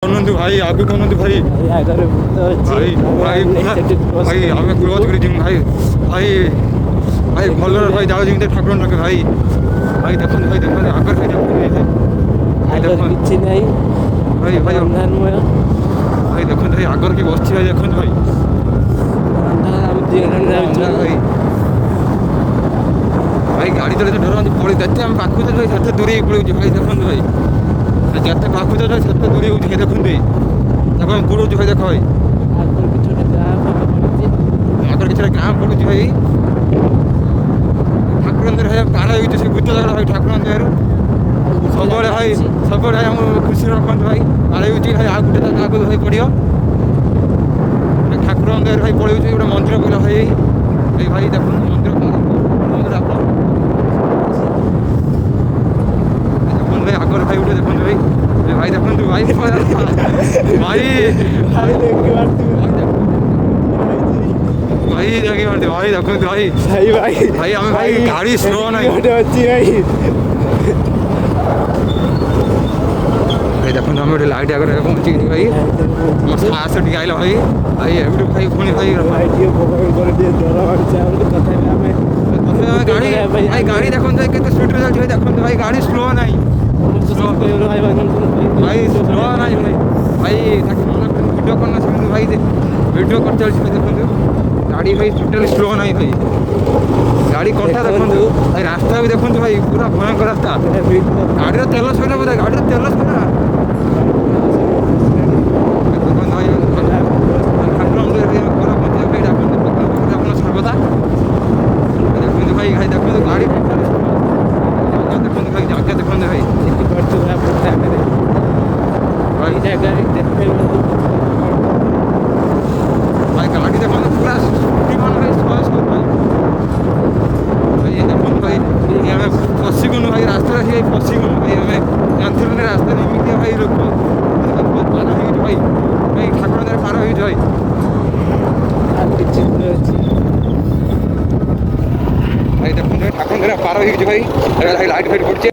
ବନନ୍ତୁ ଭାଇ ଆଗକୁ ବନନ୍ତୁ ଭାଇ ଆଗରେ ଭୂତ ଅଛି ଭାଇ ଭାଇ ଭାଇ ଆମେ କ୍ଲୋଜ୍ କରି ଯିବୁ ଭାଇ ଭାଇ ଭାଇ ଭଲରେ ଭାଇ ଯାଉ ଯେମିତି ଠାକୁର ଡାକେ ଭାଇ ଭାଇ ଦେଖନ୍ତୁ ଆଗରେ ଭାଇ ଦେଖନ୍ତୁ ଭାଇ ଦେଖନ୍ତୁ କିଛି ନାହିଁ ଭାଇ ଭାଇ ଅନ୍ଧାରମୟ ଭାଇ ଦେଖନ୍ତୁ ଭାଇ ଆଗରେ କି ବସିଛି ଭାଇ ଦେଖନ୍ତୁ ଭାଇ ଭାଇ ଭାଇ ଗାଡ଼ି ଚଲେଇ ଡରନ୍ତି ପଳେଇ ଯେତେ ଆମେ ପାଖକୁ ଯାଉଛୁ ଭାଇ ସେତେ ଦୂରେଇ ପଳଉଛି ଭାଇ ଦେଖନ୍ତୁ ଭାଇ ଯେତେ ପାଖକୁ ଯାଉଛୁ ଭାଇ ସେତେ ଦୂରେଇ ହେଉଛି ଭାଇ ଦେଖନ୍ତୁ ଭାଇ ତାକୁ ଆମେ ବୁଡ଼ଉଛୁ ଭାଇ ଦେଖ ଭାଇ ଆଗରେ କିଛି ଗାଁ ପଡ଼ୁଛି ଭାଇ ଠାକୁର ଭାଇ ପାର ହେଉଛି ସେ ଭୂତ ଜାଗା ଭାଇ ଠାକୁର ଦେହରୁ ସବୁବେଳେ ଭାଇ ସବୁବେଳେ ଆମ ଖୁସି ରଖନ୍ତୁ ଭାଇ ପାର ହେଉଛି ଭାଇ ଆଉ ଗୋଟେ ଜାଗା ଆଗକୁ ଭାଇ ପଡ଼ିବ ଠାକୁର ଦେହରେ ଭାଇ ପଳଉଛି ଗୋଟେ ମନ୍ଦିର ପଡ଼ିଲା ଭାଇ ଏଇ ଭାଇ ଦେଖନ୍ତୁ ମନ୍ଦିର ଆପଣ ଦେଖନ୍ତୁ ଭାଇ ଆଗରେ ଭାଇ ଗୋଟେ ଦେଖନ୍ତୁ ଭାଇ ଭାଇ ଦେଖନ୍ତୁ ଭାଇ ଭାଇ ଭାଇ ଦେଖି ପାରୁଛି ଭାଇ ଦେଖନ୍ତୁ ଭାଇ ଭାଇ ଭାଇ ଆମେ ଭାଇ ଗାଡ଼ି ସ୍ଲୋ ନାହିଁ ଅଛି ଭାଇ ଭାଇ ଦେଖନ୍ତୁ ଆମେ ଗୋଟେ ଲାଇଟ୍ ଆଗରେ ପହଞ୍ଚିକି ଭାଇ ମୋ ସାହସ ଟିକେ ଆଇଲା ଭାଇ ଭାଇ ଏବେଠୁ ଭାଇ ପୁଣି ଭାଇ ଗାଡ଼ି ଭାଇ ଗାଡ଼ି ଦେଖନ୍ତୁ ଭାଇ କେତେ ସ୍ପିଡ଼ରେ ଯାଉଛି ଭାଇ ଦେଖନ୍ତୁ ଭାଇ ଗାଡ଼ି ସ୍ଲୋ ନାହିଁ ଭାଇ ସ୍ଲୋ ନାହିଁ ଭାଇ ଭାଇ ତାକୁ ମନା କରି ଭିଡ଼ିଓ କରିନା ସେମିତି ଭାଇ ଭିଡ଼ିଓ କରି ଚାଲିଛି ଭାଇ ଦେଖନ୍ତୁ ଗାଡ଼ି ଭାଇ ଟୋଟାଲି ସ୍ଲୋ ନାହିଁ ଭାଇ ଗାଡ଼ି କଥା ଦେଖନ୍ତୁ ଭାଇ ରାସ୍ତା ବି ଦେଖନ୍ତୁ ଭାଇ ପୁରା ଭୟଙ୍କର ରାସ୍ତା ଗାଡ଼ିର ତେଲ ସରିଲା ବୋଧେ ଗାଡ଼ିର ତେଲ ସରିଲା ସର୍ବଦା ଦେଖନ୍ତୁ ଭାଇ ଭାଇ ଦେଖନ୍ତୁ ଗାଡ଼ି ଦେଖନ୍ତୁ ଭାଇ ଜାଗା ଦେଖନ୍ତୁ ଭାଇ ଜାଗାରେ ଭାଇ ଗାଡ଼ି ଦେଖନ୍ତୁ ପୁରା ଭାଇ ଭାଇ ଦେଖନ୍ତୁ ଭାଇ ଆମେ ଫସିଗଲୁ ଭାଇ ରାସ୍ତାରେ ଭାଇ ଫସିଗଲୁ ଭାଇ ଆମେ ଜାଣିଥିଲୁ ନା ରାସ୍ତାରେ ଏମିତି ଭାଇ ଲୋକ ପାର ହେଇଛୁ ଭାଇ ଭାଇ ଠାକୁର ଦ୍ୱାରା ପାର ହେଇଛୁ ଭାଇ ଭାଇ ଦେଖନ୍ତୁ ଠାକୁର ଦ୍ୱାରା ପାର ହେଇଛୁ ଭାଇ ଲାଇଟ୍ ଫାଇଟ୍ ପଡ଼ିଛି।